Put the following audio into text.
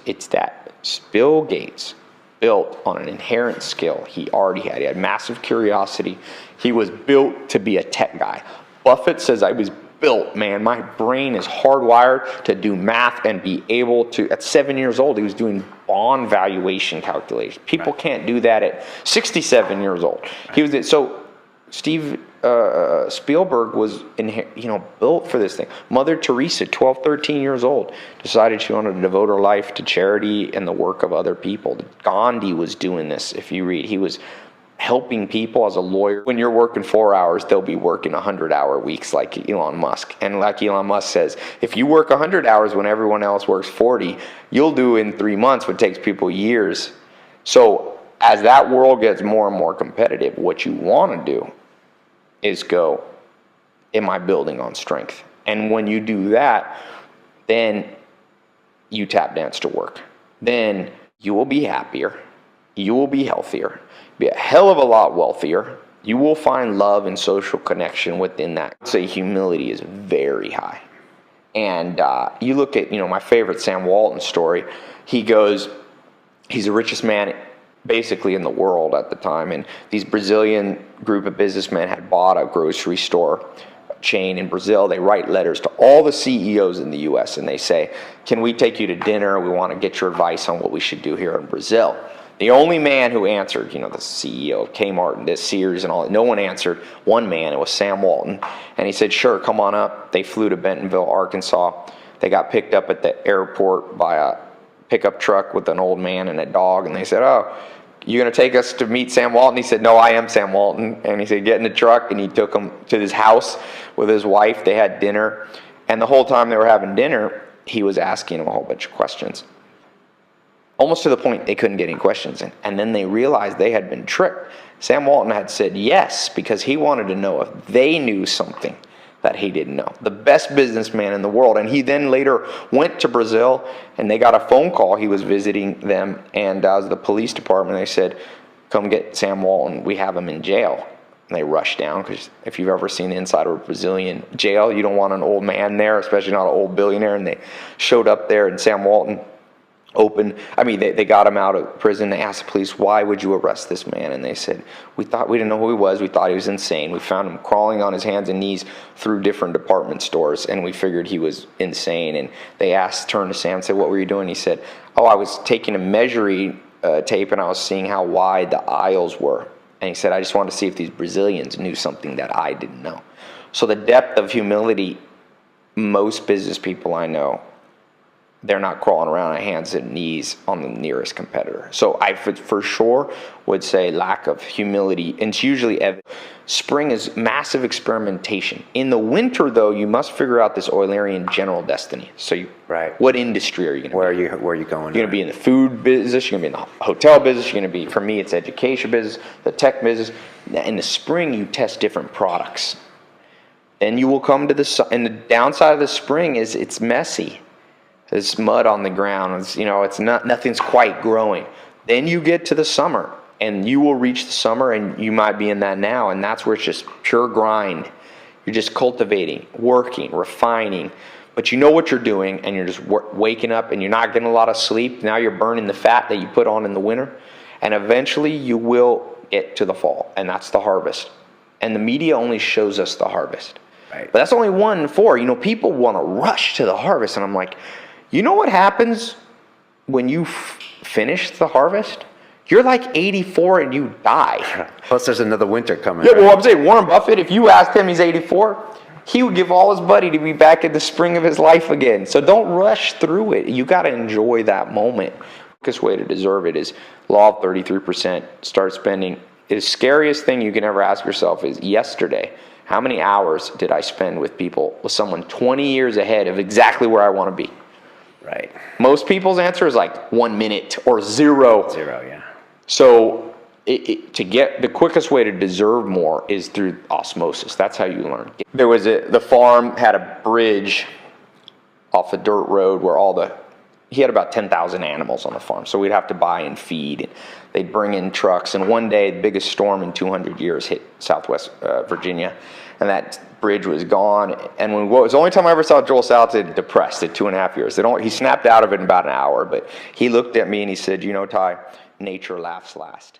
It's that Bill Gates built on an inherent skill he already had. He had massive curiosity. He was built to be a tech guy. Buffett says, I was built, man. My brain is hardwired to do math and be able to, at 7 years old, he was doing bond valuation calculations. People can't do that at 67 years old. He was, so Steve Spielberg was, built for this thing. Mother Teresa, 12, 13 years old, decided she wanted to devote her life to charity and the work of other people. Gandhi was doing this. If you read, he was helping people as a lawyer. When you're working 4 hours, they'll be working 100-hour weeks like Elon Musk. And like Elon Musk says, if you work 100 hours when everyone else works 40, you'll do in 3 months what takes people years. So as that world gets more and more competitive, what you want to do is go, am I building on strength? And when you do that, then you tap dance to work. Then you will be happier. You will be healthier. Be a hell of a lot wealthier. You will find love and social connection within that. I'd say humility is very high. And you look at, my favorite Sam Walton story. He goes, he's the richest man basically in the world at the time, and these Brazilian group of businessmen had bought a grocery store chain in Brazil. They write letters to all the CEOs in the US and they say, can we take you to dinner? We want to get your advice on what we should do here in Brazil. The only man who answered, the CEO of Kmart and this Sears and all that, no one answered. One man, it was Sam Walton, and he said, sure, come on up. They flew to Bentonville, Arkansas. They got picked up at the airport by a pickup truck with an old man and a dog, and they said, oh, you going to take us to meet Sam Walton? He said, no, I am Sam Walton. And he said, get in the truck, and he took him to his house with his wife. They had dinner, and the whole time they were having dinner, he was asking him a whole bunch of questions, almost to the point they couldn't get any questions in. And then they realized they had been tricked. Sam Walton had said yes because he wanted to know if they knew something that he didn't know. The best businessman in the world. And he then later went to Brazil, and they got a phone call. He was visiting them, and the police department, they said, come get Sam Walton. We have him in jail. And they rushed down, because if you've ever seen the inside of a Brazilian jail, you don't want an old man there, especially not an old billionaire. And they showed up there, and Sam Walton they got him out of prison. They asked the police, why would you arrest this man? And they said, we didn't know who he was. We thought he was insane. We found him crawling on his hands and knees through different department stores, and we figured he was insane. And they turned to Sam and said, what were you doing? He said, oh, I was taking a measuring tape, and I was seeing how wide the aisles were. And he said, I just wanted to see if these Brazilians knew something that I didn't know. So the depth of humility, most business people I know, they're not crawling around on hands and knees on the nearest competitor. So I for sure would say lack of humility, and it's usually evident. Spring is massive experimentation. In the winter, though, you must figure out this Eulerian general destiny. So what industry are you going to be? Where are you going? You're going to be in the food business, you're going to be in the hotel business, you're going to be, for me, it's education business, the tech business. In the spring, you test different products. Then you will come to and the downside of the spring is it's messy. There's mud on the ground. Nothing's quite growing. Then you get to the summer, and you will reach the summer, and you might be in that now, and that's where it's just pure grind. You're just cultivating, working, refining, but you know what you're doing, and you're just waking up, and you're not getting a lot of sleep. Now you're burning the fat that you put on in the winter, and eventually you will get to the fall, and that's the harvest. And the media only shows us the harvest. Right. But that's only 1 in 4. People want to rush to the harvest, and I'm like, you know what happens when you finish the harvest? You're like 84 and you die. Plus there's another winter coming. Yeah, well, I'm saying Warren Buffett, if you asked him, he's 84, he would give all his money to be back in the spring of his life again. So don't rush through it. You got to enjoy that moment. The quickest way to deserve it is law of 33%. Start spending. The scariest thing you can ever ask yourself is, yesterday, how many hours did I spend with someone 20 years ahead of exactly where I want to be? Right. Most people's answer is like 1 minute or zero. Zero, yeah. So to get the quickest way to deserve more is through osmosis. That's how you learn. There was the farm had a bridge off a dirt road where all the he had about 10,000 animals on the farm, so we'd have to buy and feed. And they'd bring in trucks, and one day the biggest storm in 200 years hit Southwest Virginia, and that bridge was gone. And it was the only time I ever saw Joel Salatin depressed at 2.5 years. He snapped out of it in about an hour, but he looked at me and he said, "You know, Ty, nature laughs last."